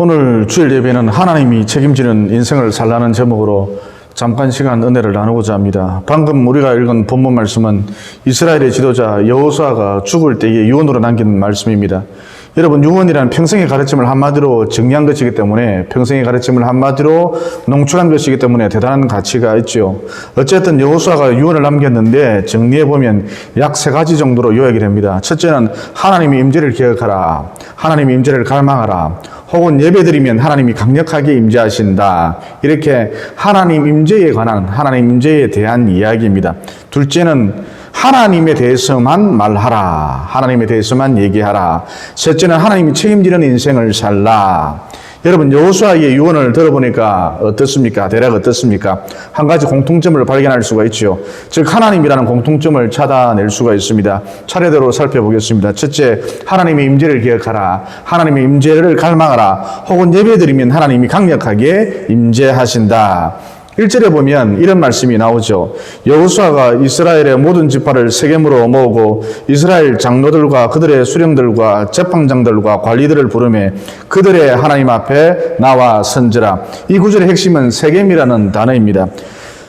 오늘 주일 예배는 하나님이 책임지는 인생을 살라는 제목으로 잠깐 시간 은혜를 나누고자 합니다. 방금 우리가 읽은 본문 말씀은 이스라엘의 지도자 여호수아가 죽을 때에 유언으로 남긴 말씀입니다. 여러분, 유언이란 평생의 가르침을 한마디로 정리한 것이기 때문에, 평생의 가르침을 한마디로 농축한 것이기 때문에 대단한 가치가 있죠. 어쨌든 여호수아가 유언을 남겼는데 정리해보면 약 3가지 정도로 요약이 됩니다. 첫째는 하나님의 임재를 기억하라, 하나님의 임재를 갈망하라, 혹은 예배드리면 하나님이 강력하게 임재하신다. 이렇게 하나님 임재에 관한, 하나님 임재에 대한 이야기입니다. 둘째는 하나님에 대해서만 말하라, 하나님에 대해서만 얘기하라. 셋째는 하나님이 책임지는 인생을 살라. 여러분, 여호수아의 유언을 들어보니까 어떻습니까? 대략 어떻습니까? 한 가지 공통점을 발견할 수가 있죠. 즉, 하나님이라는 공통점을 찾아낼 수가 있습니다. 차례대로 살펴보겠습니다. 첫째, 하나님의 임재를 기억하라, 하나님의 임재를 갈망하라, 혹은 예배드리면 하나님이 강력하게 임재하신다. 1절에 보면 이런 말씀이 나오죠. 여호수아가 이스라엘의 모든 지파를 세겜으로 모으고 이스라엘 장로들과 그들의 수령들과 재판장들과 관리들을 부르매 그들의 하나님 앞에 나와 선지라. 이 구절의 핵심은 세겜이라는 단어입니다.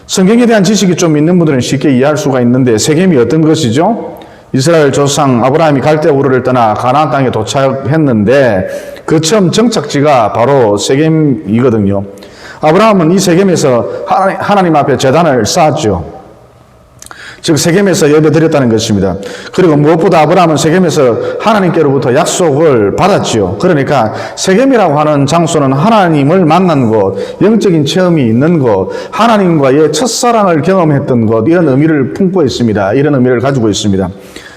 성경에 대한 지식이 좀 있는 분들은 쉽게 이해할 수가 있는데, 세겜이 어떤 것이죠? 이스라엘 조상 아브라함이 갈대아 우르를 떠나 가나안 땅에 도착했는데 그 처음 정착지가 바로 세겜이거든요. 아브라함은 이 세겜에서 하나님 앞에 제단을 쌓았죠. 즉 세겜에서 예배드렸다는 것입니다. 그리고 무엇보다 아브라함은 세겜에서 하나님께로부터 약속을 받았지요. 그러니까 세겜이라고 하는 장소는 하나님을 만난 곳, 영적인 체험이 있는 곳, 하나님과의 첫사랑을 경험했던 곳, 이런 의미를 품고 있습니다. 이런 의미를 가지고 있습니다.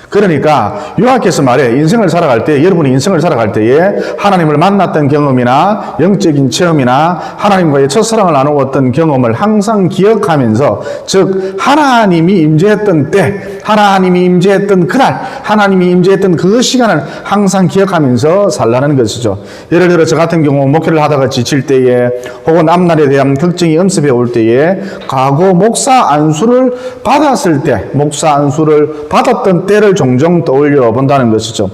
그러니까 요하께서 말해, 인생을 살아갈 때, 여러분이 인생을 살아갈 때에 하나님을 만났던 경험이나 영적인 체험이나 하나님과의 첫사랑을 나누었던 경험을 항상 기억하면서, 즉 하나님이 임재했던 때, 하나님이 임재했던 그날, 하나님이 임재했던 그 시간을 항상 기억하면서 살라는 것이죠. 예를 들어 저 같은 경우 목회를 하다가 지칠 때에, 혹은 앞날에 대한 걱정이 엄습해 올 때에, 과거 목사 안수를 받았을 때, 목사 안수를 받았던 때를 종종 떠올려 본다는 것이죠.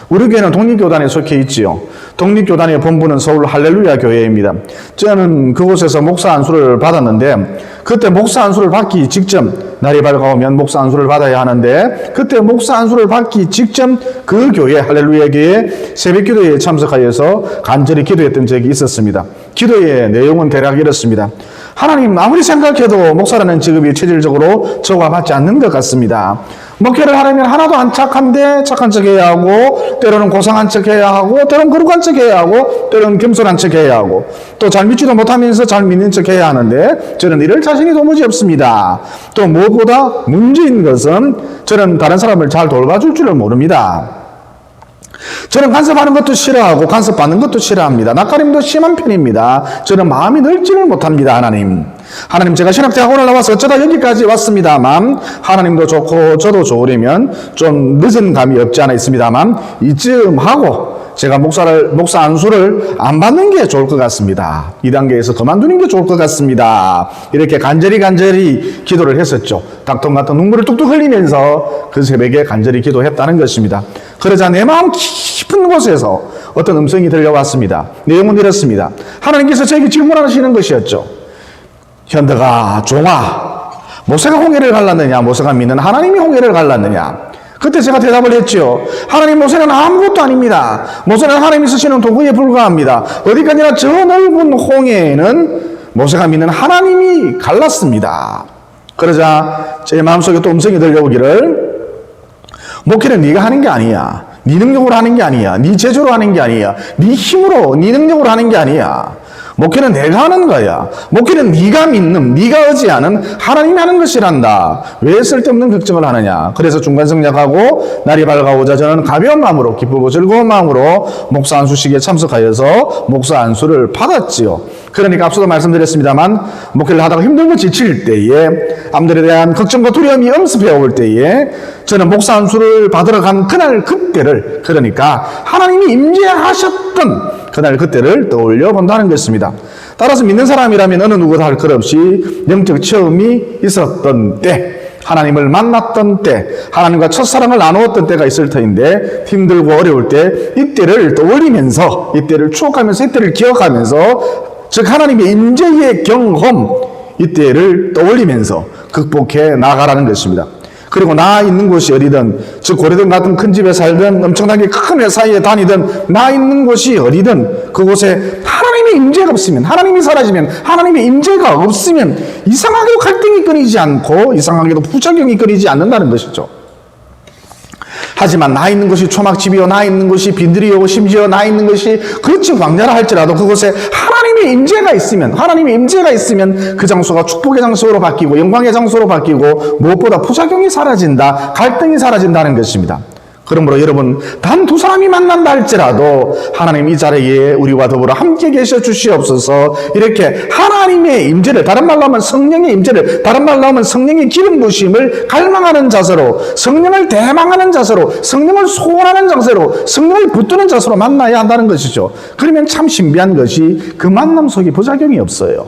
우리 교회는 독립교단에 속해 있지요. 독립교단의 본부는 서울 할렐루야 교회입니다. 저는 그곳에서 목사 안수를 받았는데, 그때 목사 안수를 받기 직전, 날이 밝아오면 목사 안수를 받아야 하는데, 그때 목사 안수를 받기 직전 그 교회, 할렐루야 교회 새벽기도에 참석하여서 간절히 기도했던 적이 있었습니다. 기도의 내용은 대략 이렇습니다. 하나님, 아무리 생각해도 목사라는 직업이 체질적으로 저와 맞지 않는 것 같습니다. 목회를 하려면 하나도 안 착한데 착한 척 해야 하고, 때로는 고상한 척 해야 하고, 때로는 거룩한 척 해야 하고, 때로는 겸손한 척 해야 하고, 또 잘 믿지도 못하면서 잘 믿는 척 해야 하는데 저는 이럴 자신이 도무지 없습니다. 또 무엇보다 문제인 것은 저는 다른 사람을 잘 돌봐줄 줄을 모릅니다. 저는 간섭하는 것도 싫어하고 간섭받는 것도 싫어합니다. 낯가림도 심한 편입니다. 저는 마음이 넓지를 못합니다. 하나님, 제가 신학대학원을 나와서 어쩌다 여기까지 왔습니다만, 하나님도 좋고 저도 좋으려면 좀 늦은 감이 없지 않아 있습니다만, 이쯤 하고 제가 목사 안수를 안 받는 게 좋을 것 같습니다. 이 단계에서 그만두는 게 좋을 것 같습니다. 이렇게 간절히 기도를 했었죠. 닭통 같은 눈물을 뚝뚝 흘리면서 그 새벽에 간절히 기도했다는 것입니다. 그러자 내 마음 깊은 곳에서 어떤 음성이 들려왔습니다. 내용은 이렇습니다. 하나님께서 저에게 질문하시는 것이었죠. 현덕아, 종아, 모세가 홍해를 갈랐느냐, 모세가 믿는 하나님이 홍해를 갈랐느냐? 그때 제가 대답을 했지요. 하나님, 모세는 아무것도 아닙니다. 모세는 하나님이 쓰시는 도구에 불과합니다. 어디까지나 저 넓은 홍해에는 모세가 믿는 하나님이 갈랐습니다. 그러자 제 마음속에 또 음성이 들려오기를, 목회는 네가 하는 게 아니야. 네 능력으로 하는 게 아니야. 네 제조로 하는 게 아니야. 네 힘으로, 네 능력으로 하는 게 아니야. 목회는 내가 하는 거야. 목회는 네가 믿는, 네가 의지하는 하나님이 하는 것이란다. 왜 쓸데없는 걱정을 하느냐. 그래서 중간성략하고 날이 밝아오자 저는 가벼운 마음으로, 기쁘고 즐거운 마음으로 목사 안수식에 참석하여서 목사 안수를 받았지요. 그러니까 앞서도 말씀드렸습니다만, 목회를 하다가 힘들고 지칠 때에, 남들에 대한 걱정과 두려움이 엄습해 올 때에 저는 목사 안수를 받으러 간 그날 그때를, 그러니까 하나님이 임재하셨던 그날 그때를 떠올려 본다는 것입니다. 따라서 믿는 사람이라면 어느 누구도 할 것 없이 영적 체험이 있었던 때, 하나님을 만났던 때, 하나님과 첫사랑을 나누었던 때가 있을 터인데 힘들고 어려울 때 이때를 떠올리면서, 이때를 추억하면서, 이때를 기억하면서, 즉 하나님의 임재의 경험, 이때를 떠올리면서 극복해 나가라는 것입니다. 그리고 나 있는 곳이 어디든, 즉 고려동 같은 큰 집에 살든 엄청나게 큰 회사에 다니든 나 있는 곳이 어디든 그곳에 하나님의 임재가 없으면, 하나님이 사라지면, 하나님의 임재가 없으면 이상하게도 갈등이 끊이지 않고 이상하게도 부작용이 끊이지 않는다는 것이죠. 하지만 나 있는 곳이 초막집이요, 나 있는 곳이 빈들이요, 심지어 나 있는 것이 그렇지 광야라 할지라도 그곳에 하나님의 임재가 있으면, 하나님의 임재가 있으면 그 장소가 축복의 장소로 바뀌고 영광의 장소로 바뀌고 무엇보다 부작용이 사라진다, 갈등이 사라진다는 것입니다. 그러므로 여러분, 단 두 사람이 만난다 할지라도 하나님 이 자리에 우리와 더불어 함께 계셔 주시옵소서. 이렇게 하나님의 임재를, 다른 말로 하면 성령의 임재를, 다른 말로 하면 성령의 기름 부심을 갈망하는 자세로, 성령을 대망하는 자세로, 성령을 소원하는 자세로, 성령을 붙드는 자세로 만나야 한다는 것이죠. 그러면 참 신비한 것이 그 만남 속에 부작용이 없어요.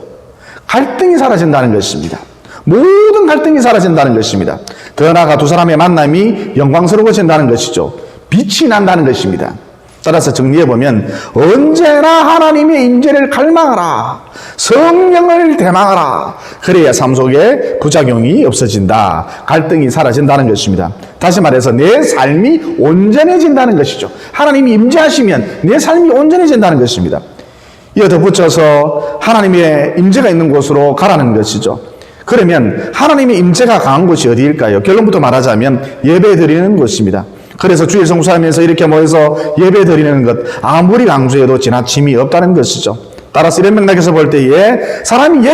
갈등이 사라진다는 것입니다. 모든 갈등이 사라진다는 것입니다. 더 나아가 두 사람의 만남이 영광스러워진다는 것이죠. 빛이 난다는 것입니다. 따라서 정리해보면 언제나 하나님의 임재를 갈망하라, 성령을 대망하라. 그래야 삶 속에 부작용이 없어진다, 갈등이 사라진다는 것입니다. 다시 말해서 내 삶이 온전해진다는 것이죠. 하나님이 임재하시면 내 삶이 온전해진다는 것입니다. 이어 덧붙여서 하나님의 임재가 있는 곳으로 가라는 것이죠. 그러면 하나님의 임재가 강한 곳이 어디일까요? 결론부터 말하자면 예배드리는 곳입니다. 그래서 주일 성수하면서 이렇게 모여서 예배드리는 것, 아무리 강조해도 지나침이 없다는 것이죠. 따라서 이런 맥락에서 볼 때에 사람이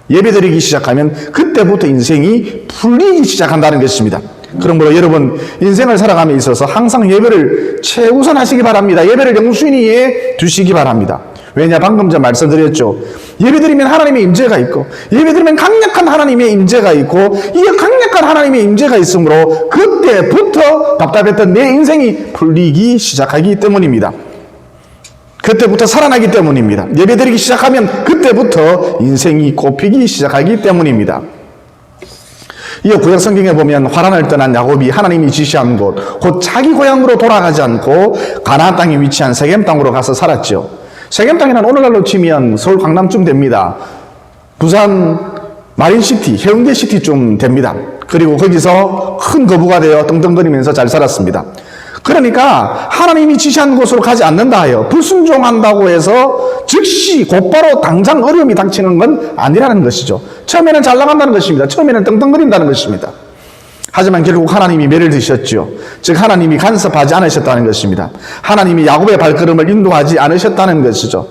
예배드리기 시작하면 그때부터 인생이 풀리기 시작한다는 것입니다. 그러므로 여러분, 인생을 살아감에 있어서 항상 예배를 최우선하시기 바랍니다. 예배를 영순위에 두시기 바랍니다. 왜냐, 방금 전 말씀드렸죠. 예배드리면 하나님의 임재가 있고, 예배드리면 강력한 하나님의 임재가 있고, 이 강력한 하나님의 임재가 있으므로 그때부터 답답했던 내 인생이 풀리기 시작하기 때문입니다. 그때부터 살아나기 때문입니다. 예배드리기 시작하면 그때부터 인생이 꽃피기 시작하기 때문입니다. 이어 구약 성경에 보면 화란을 떠난 야곱이 하나님이 지시한 곳, 곧 자기 고향으로 돌아가지 않고 가나안 땅에 위치한 세겜 땅으로 가서 살았죠. 세겜 땅에는 오늘날로 치면 서울 강남쯤 됩니다. 부산 마린시티, 해운대시티쯤 됩니다. 그리고 거기서 큰 거부가 되어 떵떵거리면서 잘 살았습니다. 그러니까 하나님이 지시한 곳으로 가지 않는다 하여 불순종한다고 해서 즉시 곧바로 당장 어려움이 닥치는 건 아니라는 것이죠. 처음에는 잘 나간다는 것입니다. 처음에는 떵떵거린다는 것입니다. 하지만 결국 하나님이 매를 드셨죠. 즉 하나님이 간섭하지 않으셨다는 것입니다. 하나님이 야곱의 발걸음을 인도하지 않으셨다는 것이죠.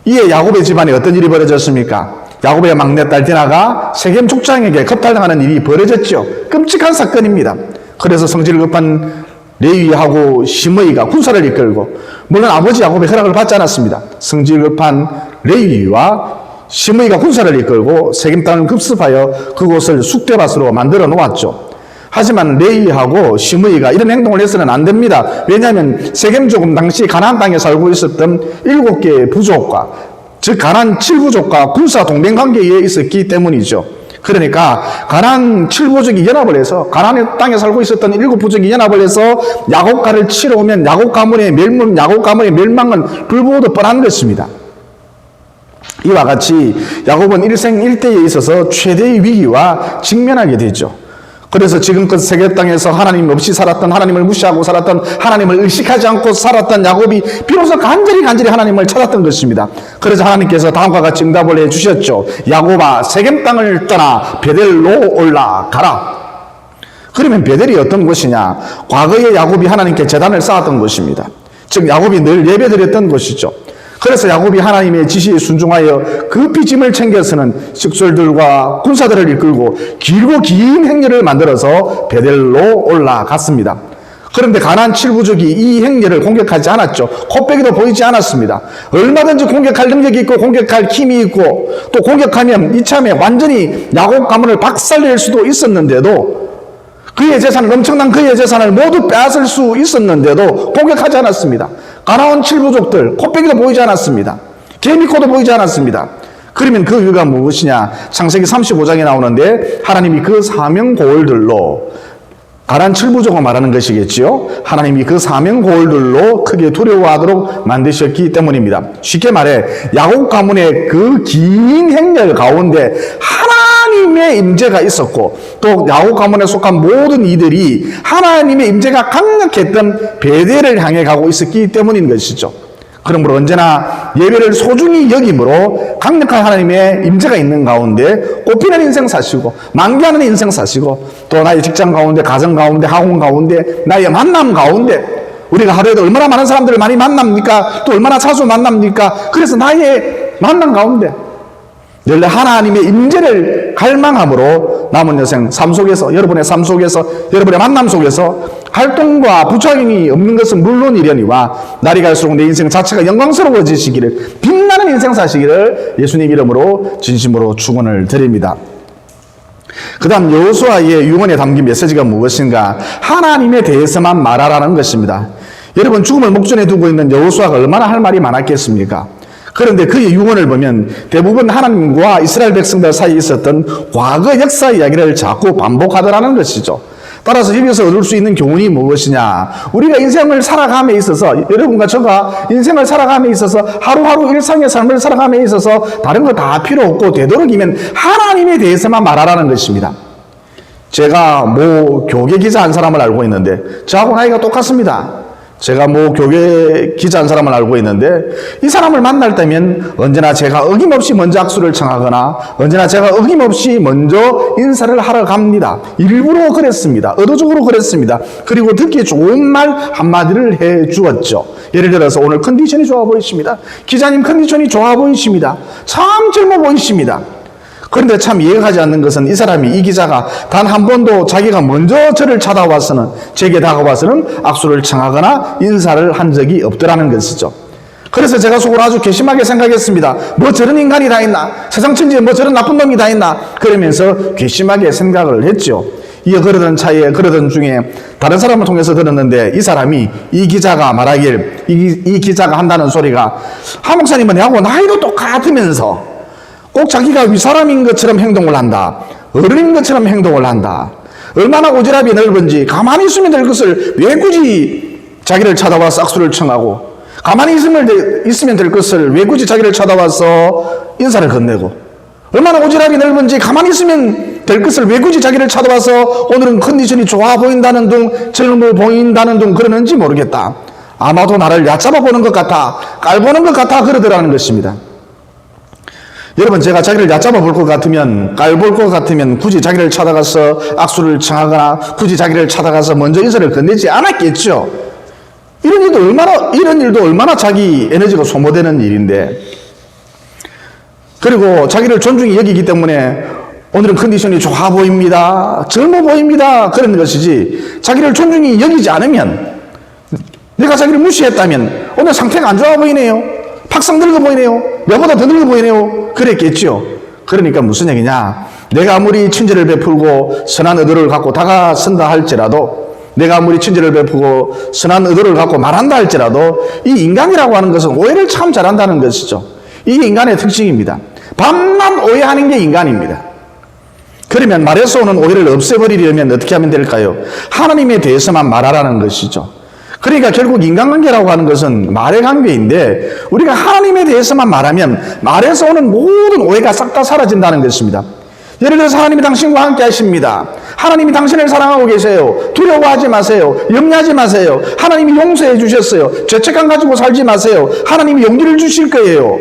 이에 야곱의 집안에 어떤 일이 벌어졌습니까? 야곱의 막내딸 디나가 세겜 족장에게 겁탈당하는 일이 벌어졌죠. 끔찍한 사건입니다. 그래서 성질 급한 레위하고 시므이가 군사를 이끌고, 물론 아버지 야곱의 허락을 받지 않았습니다. 성질 급한 레위와 시므이가 군사를 이끌고 세겜 땅을 급습하여 그곳을 숙대밭으로 만들어 놓았죠. 하지만 레위하고 시므이가 이런 행동을 해서는 안 됩니다. 왜냐하면 세겜족은 당시 가나안 땅에 살고 있었던 7개의 부족과, 즉 가나안 7부족과 군사 동맹 관계에 있었기 때문이죠. 그러니까 가나안 7부족이 연합을 해서, 가나안 땅에 살고 있었던 7부족이 연합을 해서 야곱 가를 치러 오면 야곱 가문의 멸망은 불보듯 뻔한 것입니다. 이와 같이 야곱은 일생일대에 있어서 최대의 위기와 직면하게 되죠. 그래서 지금껏 세계 땅에서 하나님 없이 살았던, 하나님을 무시하고 살았던, 하나님을 의식하지 않고 살았던 야곱이 비로소 간절히 하나님을 찾았던 것입니다. 그래서 하나님께서 다음과 같이 응답을 해주셨죠. 야곱아, 세겜 땅을 떠나 베델로 올라가라. 그러면 베델이 어떤 곳이냐? 과거에 야곱이 하나님께 제단을 쌓았던 곳입니다. 즉 야곱이 늘 예배드렸던 곳이죠. 그래서 야곱이 하나님의 지시에 순종하여 급히 짐을 챙겨서는 식솔들과 군사들을 이끌고 길고 긴 행렬을 만들어서 베델로 올라갔습니다. 그런데 가나안 7부족이 이 행렬을 공격하지 않았죠. 코빼기도 보이지 않았습니다. 얼마든지 공격할 능력이 있고 공격할 힘이 있고, 또 공격하면 이참에 완전히 야곱 가문을 박살낼 수도 있었는데도, 엄청난 그의 재산을 모두 빼앗을 수 있었는데도 공격하지 않았습니다. 가나안 7부족들 코빼기도 보이지 않았습니다. 개미코도 보이지 않았습니다. 그러면 그 이유가 무엇이냐? 창세기 35장에 나오는데 하나님이 그 사명고울들로 가난 칠부족을 말하는 것이겠지요. 하나님이 그 사명고울들로 크게 두려워하도록 만드셨기 때문입니다. 쉽게 말해 야곱 가문의 그 긴 행렬 가운데 하나님의 임재가 있었고 또 야곱 가문에 속한 모든 이들이 하나님의 임재가 강력했던 베델을 향해 가고 있었기 때문인 것이죠. 그러므로 언제나 예배를 소중히 여김으로 강력한 하나님의 임재가 있는 가운데 꽃피는 인생 사시고 만개하는 인생 사시고 또 나의 직장 가운데, 가정 가운데, 학원 가운데, 나의 만남 가운데 우리가 하루에도 얼마나 많은 사람들을 많이 만납니까? 또 얼마나 자주 만납니까? 그래서 나의 만남 가운데 늘 하나님의 임재를 갈망함으로 남은 여생 삶 속에서, 여러분의 삶 속에서, 여러분의 만남 속에서 활동과 부작용이 없는 것은 물론이려니와 날이 갈수록 내 인생 자체가 영광스러워지시기를, 빛나는 인생 사시기를 예수님 이름으로 진심으로 축원을 드립니다. 그 다음 여호수아의 유언에 담긴 메시지가 무엇인가? 하나님에 대해서만 말하라는 것입니다. 여러분, 죽음을 목전에 두고 있는 여호수아가 얼마나 할 말이 많았겠습니까? 그런데 그의 유언을 보면 대부분 하나님과 이스라엘 백성들 사이에 있었던 과거 역사 이야기를 자꾸 반복하더라는 것이죠. 따라서 여기서 얻을 수 있는 교훈이 무엇이냐? 우리가 인생을 살아감에 있어서, 여러분과 저가 인생을 살아감에 있어서 하루하루 일상의 삶을 살아감에 있어서 다른 거 다 필요 없고 되도록이면 하나님에 대해서만 말하라는 것입니다. 제가 모 교계 기자 한 사람을 알고 있는데 저하고 나이가 똑같습니다. 제가 뭐 교회 기자 한 사람을 알고 있는데 이 사람을 만날 때면 언제나 제가 어김없이 먼저 악수를 청하거나 언제나 제가 어김없이 먼저 인사를 하러 갑니다. 일부러 그랬습니다. 의도적으로 그랬습니다. 그리고 듣기 좋은 말 한마디를 해 주었죠. 예를 들어서 오늘 컨디션이 좋아 보이십니다. 기자님 컨디션이 좋아 보이십니다. 참 젊어 보이십니다. 그런데 참 이해가 가지 않는 것은 이 사람이, 이 기자가 단 한 번도 자기가 먼저 저를 찾아와서는, 제게 다가와서는 악수를 청하거나 인사를 한 적이 없더라는 것이죠. 그래서 제가 속으로 아주 괘씸하게 생각했습니다. 뭐 저런 인간이 다 있나? 세상 천지에 뭐 저런 나쁜 놈이 다 있나? 그러면서 괘씸하게 생각을 했죠. 이어 그러던 차에, 그러던 중에 다른 사람을 통해서 들었는데 이 사람이, 이 기자가 말하길, 이 기자가 한다는 소리가, 하 목사님은 내하고 나이도 똑같으면서 꼭 자기가 윗사람인 것처럼 행동을 한다. 어른인 것처럼 행동을 한다. 얼마나 오지랖이 넓은지 가만히 있으면 될 것을 왜 굳이 자기를 찾아와서 악수를 청하고, 가만히 있으면 될 것을 왜 굳이 자기를 찾아와서 인사를 건네고, 얼마나 오지랖이 넓은지 가만히 있으면 될 것을 왜 굳이 자기를 찾아와서 오늘은 컨디션이 좋아 보인다는 둥, 젊어 보인다는 둥 그러는지 모르겠다. 아마도 나를 얕잡아 보는 것 같아, 깔보는 것 같아 그러더라는 것입니다. 여러분, 제가 자기를 얕잡아 볼 것 같으면, 깔볼 것 같으면 굳이 자기를 찾아가서 악수를 청하거나 굳이 자기를 찾아가서 먼저 인사를 건네지 않았겠죠. 이런 일도 얼마나 자기 에너지가 소모되는 일인데, 그리고 자기를 존중히 여기기 때문에 오늘은 컨디션이 좋아 보입니다, 젊어 보입니다 그런 것이지, 자기를 존중히 여기지 않으면, 내가 자기를 무시했다면 오늘 상태가 안 좋아 보이네요, 팍상 늙어 보이네요, 내보다 더 늙어 보이네요 그랬겠죠. 그러니까 무슨 얘기냐? 내가 아무리 친절을 베풀고 선한 의도를 갖고 다가선다 할지라도, 내가 아무리 친절을 베풀고 선한 의도를 갖고 말한다 할지라도 이 인간이라고 하는 것은 오해를 참 잘한다는 것이죠. 이게 인간의 특징입니다. 밤낮 오해하는 게 인간입니다. 그러면 말에서 오는 오해를 없애버리려면 어떻게 하면 될까요? 하나님에 대해서만 말하라는 것이죠. 그러니까 결국 인간관계라고 하는 것은 말의 관계인데, 우리가 하나님에 대해서만 말하면 말에서 오는 모든 오해가 싹 다 사라진다는 것입니다. 예를 들어서 하나님이 당신과 함께 하십니다. 하나님이 당신을 사랑하고 계세요. 두려워하지 마세요. 염려하지 마세요. 하나님이 용서해 주셨어요. 죄책감 가지고 살지 마세요. 하나님이 용기를 주실 거예요.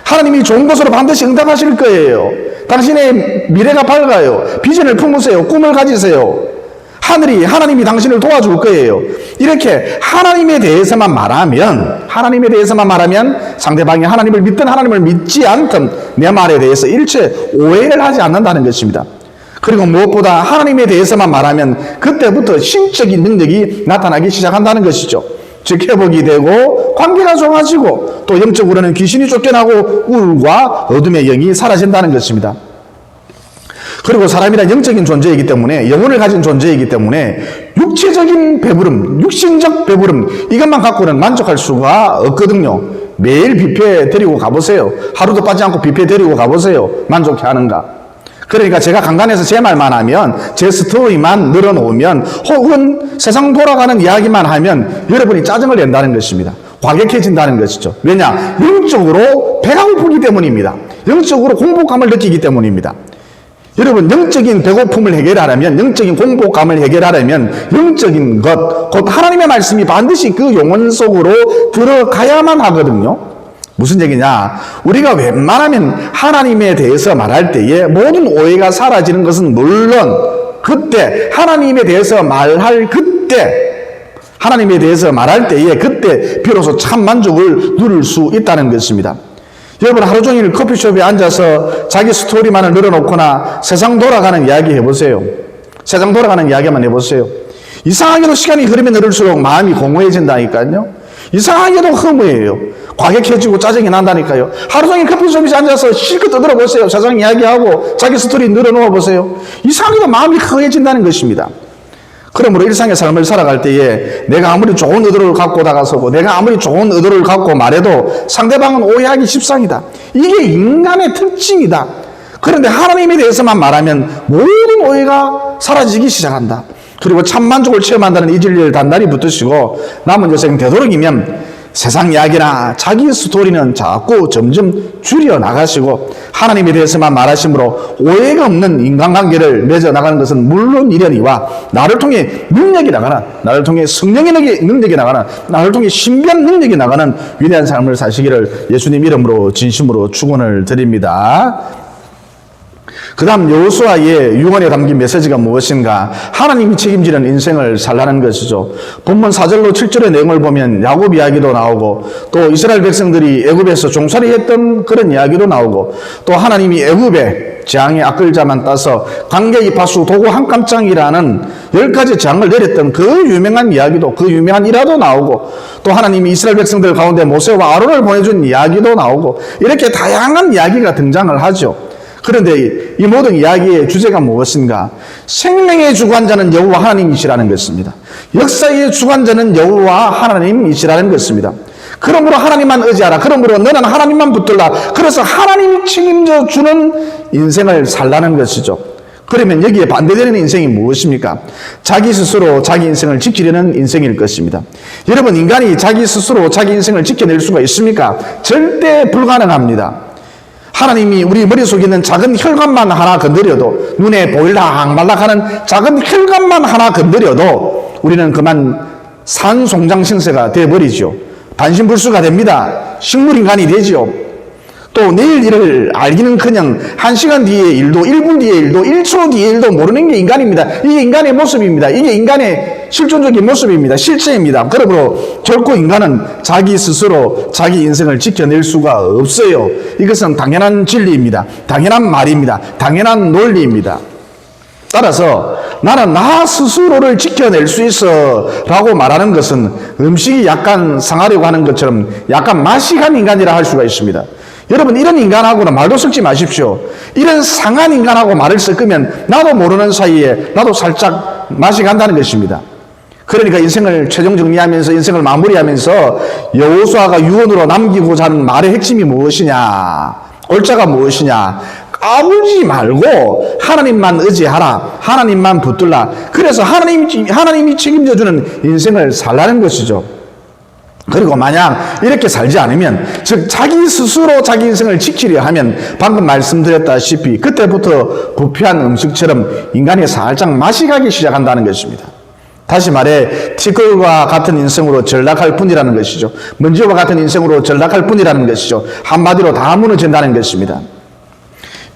하나님이 좋은 것으로 반드시 응답하실 거예요. 당신의 미래가 밝아요. 비전을 품으세요. 꿈을 가지세요. 하나님이 당신을 도와줄 거예요. 이렇게 하나님에 대해서만 말하면 상대방이 하나님을 믿든 하나님을 믿지 않든 내 말에 대해서 일체 오해를 하지 않는다는 것입니다. 그리고 무엇보다 하나님에 대해서만 말하면 그때부터 신적인 능력이 나타나기 시작한다는 것이죠. 즉 회복이 되고 관계가 좋아지고 또 영적으로는 귀신이 쫓겨나고 우울과 어둠의 영이 사라진다는 것입니다. 그리고 사람이란 영적인 존재이기 때문에, 영혼을 가진 존재이기 때문에 육체적인 배부름, 육신적 배부름 이것만 갖고는 만족할 수가 없거든요. 매일 뷔페 데리고 가보세요. 하루도 빠지지 않고 뷔페 데리고 가보세요. 만족해 하는가? 그러니까 제가 간간해서 제 말만 하면, 제 스토리만 늘어놓으면, 혹은 세상 돌아가는 이야기만 하면 여러분이 짜증을 낸다는 것입니다. 과격해진다는 것이죠. 왜냐? 영적으로 배가 고프기 때문입니다. 영적으로 공복감을 느끼기 때문입니다. 여러분, 영적인 배고픔을 해결하려면, 영적인 공복감을 해결하려면 영적인 것, 곧 하나님의 말씀이 반드시 그 영혼 속으로 들어가야만 하거든요. 무슨 얘기냐? 우리가 웬만하면 하나님에 대해서 말할 때에 모든 오해가 사라지는 것은 물론, 그때 하나님에 대해서 말할 때에 그때 비로소 참 만족을 누릴 수 있다는 것입니다. 여러분, 하루 종일 커피숍에 앉아서 자기 스토리만을 늘어놓거나 세상 돌아가는 이야기 해보세요. 세상 돌아가는 이야기만 해보세요. 이상하게도 시간이 흐르면 흐를수록 마음이 공허해진다니까요. 이상하게도 허무해요. 과격해지고 짜증이 난다니까요. 하루 종일 커피숍에 앉아서 실컷 떠들어보세요. 세상 이야기하고 자기 스토리 늘어놓아 보세요. 이상하게도 마음이 허해진다는 것입니다. 그러므로 일상의 삶을 살아갈 때에 내가 아무리 좋은 의도를 갖고 다가서고 내가 아무리 좋은 의도를 갖고 말해도 상대방은 오해하기 십상이다. 이게 인간의 특징이다. 그런데 하나님에 대해서만 말하면 모든 오해가 사라지기 시작한다. 그리고 참 만족을 체험한다는 이 진리를 단단히 붙드시고 남은 여생 되도록이면 세상 이야기나 자기 스토리는 자꾸 점점 줄여 나가시고 하나님에 대해서만 말하심으로 오해가 없는 인간관계를 맺어 나가는 것은 물론 이려니와 나를 통해 능력이 나가는, 나를 통해 성령의 능력이 나가는, 나를 통해 신비한 능력이 나가는 위대한 삶을 사시기를 예수님 이름으로 진심으로 축원을 드립니다. 그 다음 여호수아의 유언에 담긴 메시지가 무엇인가? 하나님이 책임지는 인생을 살라는 것이죠. 본문 4절로 7절의 내용을 보면 야곱 이야기도 나오고 또 이스라엘 백성들이 애굽에서 종살이했던 그런 이야기도 나오고 또 하나님이 애굽에 재앙의 악글자만 따서 강계의 파수 도구 한 깜짝이라는 10가지 재앙을 내렸던 그 유명한 이야기도, 그 유명한 일화도 나오고 또 하나님이 이스라엘 백성들 가운데 모세와 아론을 보내준 이야기도 나오고 이렇게 다양한 이야기가 등장을 하죠. 그런데 이 모든 이야기의 주제가 무엇인가? 생명의 주관자는 여호와 하나님이시라는 것입니다. 역사의 주관자는 여호와 하나님이시라는 것입니다. 그러므로 하나님만 의지하라. 그러므로 너는 하나님만 붙들라. 그래서 하나님이 책임져 주는 인생을 살라는 것이죠. 그러면 여기에 반대되는 인생이 무엇입니까? 자기 스스로 자기 인생을 지키려는 인생일 것입니다. 여러분, 인간이 자기 스스로 자기 인생을 지켜낼 수가 있습니까? 절대 불가능합니다. 하나님이 우리 머릿속에 있는 작은 혈관만 하나 건드려도, 눈에 보일락말락하는 작은 혈관만 하나 건드려도 우리는 그만 산송장신세가 되어버리죠. 반신불수가 됩니다. 식물인간이 되지요. 또 내일 일을 알기는커녕 1시간 뒤의 일도, 1분 뒤의 일도, 1초 뒤의 일도 모르는 게 인간입니다. 이게 인간의 모습입니다. 이게 인간의 실존적인 모습입니다. 실체입니다. 그러므로 결코 인간은 자기 스스로 자기 인생을 지켜낼 수가 없어요. 이것은 당연한 진리입니다. 당연한 말입니다. 당연한 논리입니다. 따라서 나는 나 스스로를 지켜낼 수 있어 라고 말하는 것은 음식이 약간 상하려고 하는 것처럼 약간 맛이 간 인간이라 할 수가 있습니다. 여러분, 이런 인간하고는 말도 섞지 마십시오. 이런 상한 인간하고 말을 섞으면 나도 모르는 사이에 나도 살짝 맛이 간다는 것입니다. 그러니까 인생을 최종 정리하면서 인생을 마무리하면서 여호수아가 유언으로 남기고자 하는 말의 핵심이 무엇이냐, 올자가 무엇이냐, 까불지 말고 하나님만 의지하라, 하나님만 붙들라. 그래서 하나님이 책임져주는 인생을 살라는 것이죠. 그리고 만약 이렇게 살지 않으면, 즉 자기 스스로 자기 인생을 지키려 하면 방금 말씀드렸다시피 그때부터 부패한 음식처럼 인간이 살짝 맛이 가기 시작한다는 것입니다. 다시 말해 티끌과 같은 인생으로 전락할 뿐이라는 것이죠. 먼지와 같은 인생으로 전락할 뿐이라는 것이죠. 한마디로 다 무너진다는 것입니다.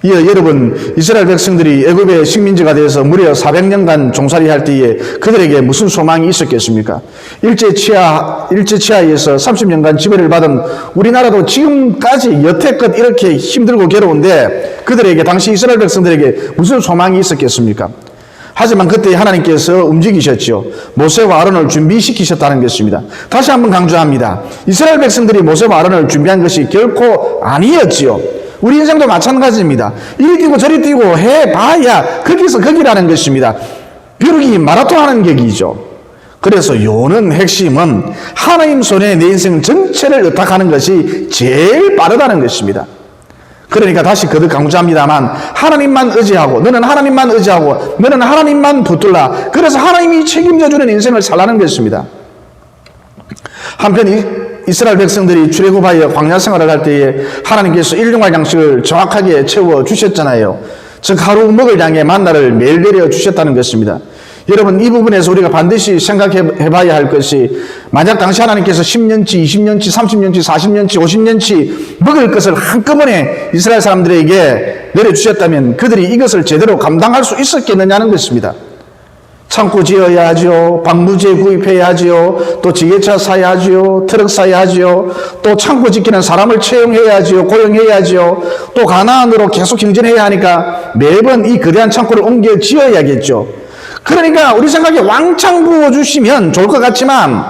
이어 여러분, 이스라엘 백성들이 애굽의 식민지가 되어서 무려 400년간 종살이할 때에 그들에게 무슨 소망이 있었겠습니까? 일제치하에서 30년간 지배를 받은 우리나라도 지금까지 여태껏 이렇게 힘들고 괴로운데 그들에게, 당시 이스라엘 백성들에게 무슨 소망이 있었겠습니까? 하지만 그때 하나님께서 움직이셨죠. 모세와 아론을 준비시키셨다는 것입니다. 다시 한번 강조합니다. 이스라엘 백성들이 모세와 아론을 준비한 것이 결코 아니었지요. 우리 인생도 마찬가지입니다. 이리 뛰고 저리 뛰고 해봐야 거기서 거기라는 것입니다. 벼룩이 마라톤 하는 격이죠. 그래서 요는 핵심은 하나님 손에 내 인생 전체를 의탁하는 것이 제일 빠르다는 것입니다. 그러니까 다시 거듭 강조합니다만 하나님만 의지하고 너는 하나님만 의지하고 너는 하나님만 붙들라. 그래서 하나님이 책임져주는 인생을 살라는 것입니다. 한편 이스라엘 백성들이 출애굽하여 광야 생활을 할 때에 하나님께서 일용할 양식을 정확하게 채워 주셨잖아요. 즉 하루 먹을 양의 만나를 매일 내려 주셨다는 것입니다. 여러분 이 부분에서 우리가 반드시 생각해 봐야 할 것이 만약 당시 하나님께서 10년치, 20년치, 30년치, 40년치, 50년치 먹을 것을 한꺼번에 이스라엘 사람들에게 내려주셨다면 그들이 이것을 제대로 감당할 수 있었겠느냐는 것입니다. 창고 지어야 하죠. 방부제 구입해야 하죠. 또 지게차 사야 하죠. 트럭 사야 하죠. 또 창고 지키는 사람을 채용해야 하죠. 고용해야 하죠. 또 가나안으로 계속 행진해야 하니까 매번 이 거대한 창고를 옮겨 지어야겠죠. 그러니까 우리 생각에 왕창 부어주시면 좋을 것 같지만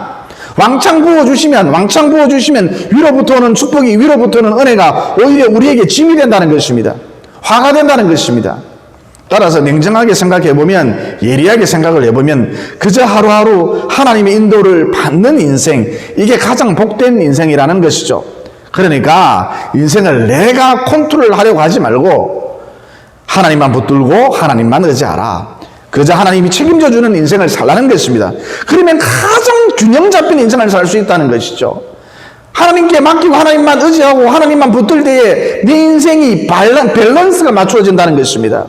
왕창 부어주시면 위로부터 오는 축복이 위로부터 오는 은혜가 오히려 우리에게 짐이 된다는 것입니다. 화가 된다는 것입니다. 따라서 냉정하게 생각해보면 예리하게 생각을 해보면 그저 하루하루 하나님의 인도를 받는 인생 이게 가장 복된 인생이라는 것이죠. 그러니까 인생을 내가 컨트롤하려고 하지 말고 하나님만 붙들고 하나님만 의지하라. 그저 하나님이 책임져주는 인생을 살라는 것입니다. 그러면 가장 균형 잡힌 인생을 살 수 있다는 것이죠. 하나님께 맡기고 하나님만 의지하고 하나님만 붙들 때에 네 인생이 밸런스가 맞추어진다는 것입니다.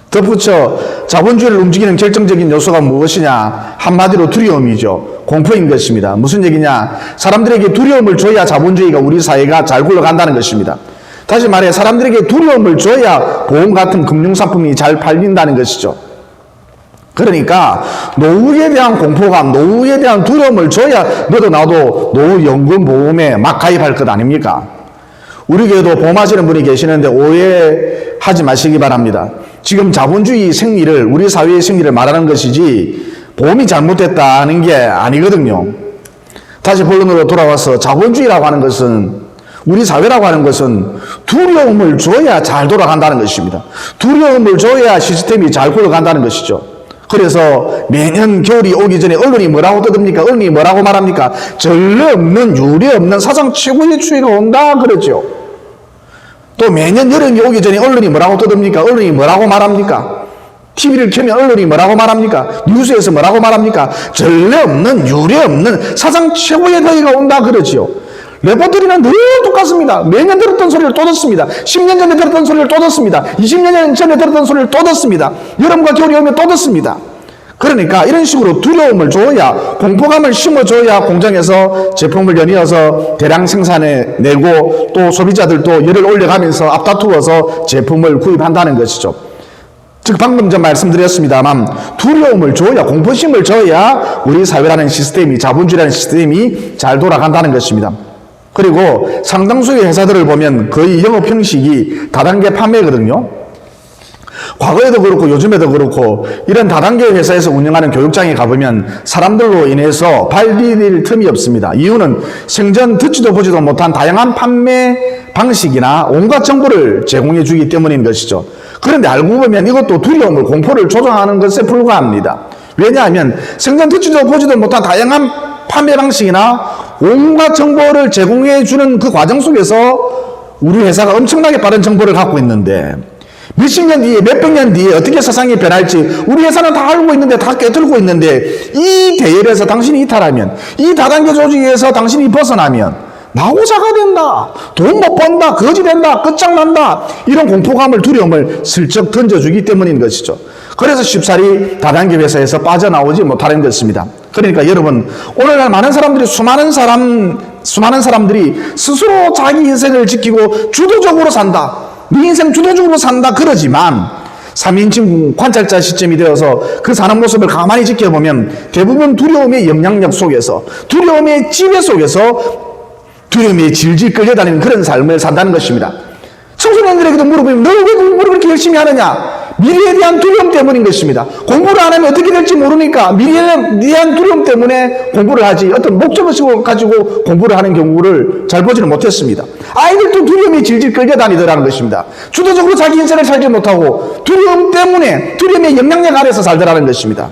덧붙여 자본주의를 움직이는 결정적인 요소가 무엇이냐? 한마디로 두려움이죠. 공포인 것입니다. 무슨 얘기냐? 사람들에게 두려움을 줘야 자본주의가 우리 사회가 잘 굴러간다는 것입니다. 다시 말해 사람들에게 두려움을 줘야 보험 같은 금융상품이 잘 팔린다는 것이죠. 그러니까 노후에 대한 공포감, 노후에 대한 두려움을 줘야 너도 나도 노후연금 보험에 막 가입할 것 아닙니까? 우리 교회도 보험하시는 분이 계시는데 오해하지 마시기 바랍니다. 지금 자본주의 생리를 우리 사회의 생리를 말하는 것이지 보험이 잘못됐다는 게 아니거든요. 다시 본론으로 돌아와서 자본주의라고 하는 것은 우리 사회라고 하는 것은 두려움을 줘야 잘 돌아간다는 것입니다. 두려움을 줘야 시스템이 잘 굴러간다는 것이죠. 그래서 매년 겨울이 오기 전에 언론이 뭐라고 떠듭니까? 언론이 뭐라고 말합니까? 전례 없는 유례 없는 사상 최고의 추위가 온다 그러죠. 또 매년 여름이 오기 전에 언론이 뭐라고 떠듭니까? 언론이 뭐라고 말합니까? TV를 켜면 언론이 뭐라고 말합니까? 뉴스에서 뭐라고 말합니까? 전례 없는 유례 없는 사상 최고의 더위가 온다 그러지요. 레포트리는 늘 똑같습니다. 매년 들었던 소리를 또 듣습니다. 10년 전에 들었던 소리를 또 듣습니다. 20년 전에 들었던 소리를 또 듣습니다. 여름과 겨울이 오면 또 듣습니다. 그러니까 이런 식으로 두려움을 줘야 공포감을 심어줘야 공장에서 제품을 연이어서 대량 생산해내고 또 소비자들도 열을 올려가면서 앞다투어서 제품을 구입한다는 것이죠. 즉 방금 전 말씀드렸습니다만 두려움을 줘야 공포심을 줘야 우리 사회라는 시스템이 자본주의라는 시스템이 잘 돌아간다는 것입니다. 그리고 상당수의 회사들을 보면 거의 영업 형식이 다단계 판매거든요. 과거에도 그렇고 요즘에도 그렇고 이런 다단계 회사에서 운영하는 교육장에 가보면 사람들로 인해서 발 디딜 틈이 없습니다. 이유는 생전 듣지도 보지도 못한 다양한 판매 방식이나 온갖 정보를 제공해 주기 때문인 것이죠. 그런데 알고 보면 이것도 두려움을 공포를 조장하는 것에 불과합니다. 왜냐하면 생전 듣지도 보지도 못한 다양한 판매 방식이나 온갖 정보를 제공해 주는 그 과정 속에서 우리 회사가 엄청나게 빠른 정보를 갖고 있는데 몇십 년 뒤에 몇백 년 뒤에 어떻게 세상이 변할지 우리 회사는 다 알고 있는데 다 깨뚫고 있는데 이 대열에서 당신이 이탈하면 이 다단계 조직에서 당신이 벗어나면 나오자가 된다, 돈 못 번다, 거지 된다, 끝장난다 이런 공포감을 두려움을 슬쩍 던져주기 때문인 것이죠. 그래서 쉽사리 다단계 회사에서 빠져나오지 못하는 것입니다. 그러니까 여러분 오늘날 많은 사람들이 수많은 사람들이 스스로 자기 인생을 지키고 주도적으로 산다, 네 인생 주도적으로 산다 그러지만 3인칭 관찰자 시점이 되어서 그 사는 모습을 가만히 지켜보면 대부분 두려움의 영향력 속에서 두려움의 지배 속에서 두려움에 질질 끌려다니는 그런 삶을 산다는 것입니다. 청소년들에게도 물어보면 너 왜 공부를 그렇게 열심히 하느냐? 미래에 대한 두려움 때문인 것입니다. 공부를 안 하면 어떻게 될지 모르니까 미래에 대한 두려움 때문에 공부를 하지, 어떤 목적을 가지고 공부를 하는 경우를 잘 보지는 못했습니다. 아이들도 두려움이 질질 끌려다니더라는 것입니다. 주도적으로 자기 인생을 살지 못하고 두려움 때문에 두려움의 영향력 아래서 살더라는 것입니다.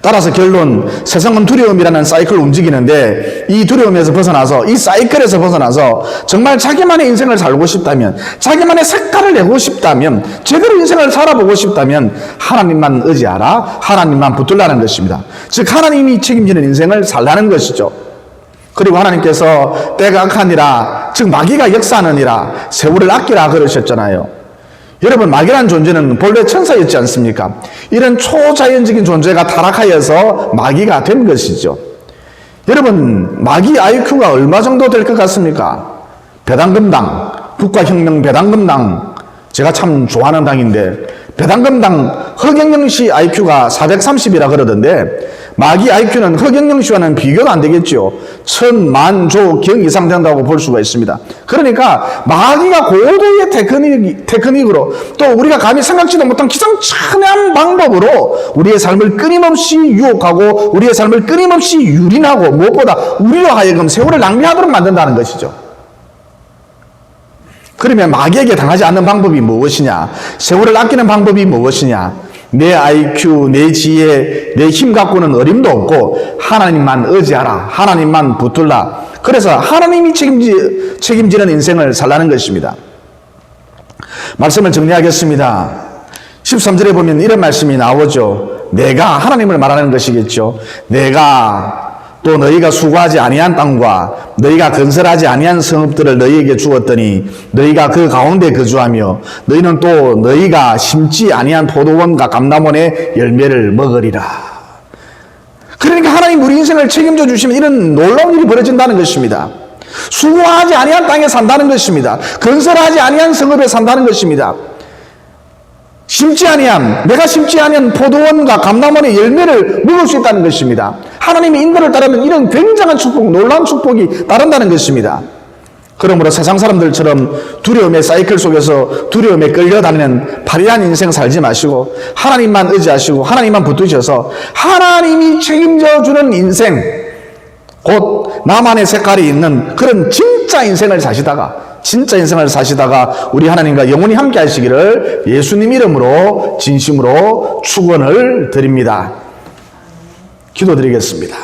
따라서 결론, 세상은 두려움이라는 사이클로 움직이는데 이 두려움에서 벗어나서, 이 사이클에서 벗어나서 정말 자기만의 인생을 살고 싶다면, 자기만의 색깔을 내고 싶다면, 제대로 인생을 살아보고 싶다면 하나님만 의지하라, 하나님만 붙들라는 것입니다. 즉 하나님이 책임지는 인생을 살라는 것이죠. 그리고 하나님께서 때가 악하니라, 즉 마귀가 역사하느니라 세월을 아끼라 그러셨잖아요. 여러분, 마귀란 존재는 본래 천사였지 않습니까? 이런 초자연적인 존재가 타락하여서 마귀가 된 것이죠. 여러분, 마귀 IQ가 얼마 정도 될 것 같습니까? 배당금당, 국가혁명 배당금당, 제가 참 좋아하는 당인데 배당금당 허경영 씨 IQ가 430이라 그러던데 마귀 IQ는 허경영 씨와는 비교가 안 되겠죠. 1000만조 이상 된다고 볼 수가 있습니다. 그러니까 마귀가 고도의 테크닉으로 또 우리가 감히 생각지도 못한 기상천외한 방법으로 우리의 삶을 끊임없이 유혹하고 우리의 삶을 끊임없이 유린하고 무엇보다 우리로 하여금 세월을 낭비하도록 만든다는 것이죠. 그러면 마귀에게 당하지 않는 방법이 무엇이냐? 세월을 아끼는 방법이 무엇이냐? 내 IQ, 내 지혜, 내 힘 갖고는 어림도 없고 하나님만 의지하라. 하나님만 붙들라. 그래서 하나님이 책임지는 인생을 살라는 것입니다. 말씀을 정리하겠습니다. 13절에 보면 이런 말씀이 나오죠. 내가, 하나님을 말하는 것이겠죠. 내가 또 너희가 수고하지 아니한 땅과 너희가 건설하지 아니한 성읍들을 너희에게 주었더니 너희가 그 가운데 거주하며 너희는 또 너희가 심지 아니한 포도원과 감람원의 열매를 먹으리라. 그러니까 하나님 우리 인생을 책임져 주시면 이런 놀라운 일이 벌어진다는 것입니다. 수고하지 아니한 땅에 산다는 것입니다. 건설하지 아니한 성읍에 산다는 것입니다. 심지 아니한, 내가 심지 아니한 포도원과 감람원의 열매를 먹을 수 있다는 것입니다. 하나님의 인도를 따르면 이런 굉장한 축복, 놀라운 축복이 따른다는 것입니다. 그러므로 세상 사람들처럼 두려움의 사이클 속에서 두려움에 끌려다니는 파리한 인생 살지 마시고 하나님만 의지하시고 하나님만 붙드셔서 하나님이 책임져 주는 인생, 곧 나만의 색깔이 있는 그런 진짜 인생을 사시다가 우리 하나님과 영원히 함께 하시기를 예수님 이름으로 진심으로 축원을 드립니다. 기도드리겠습니다.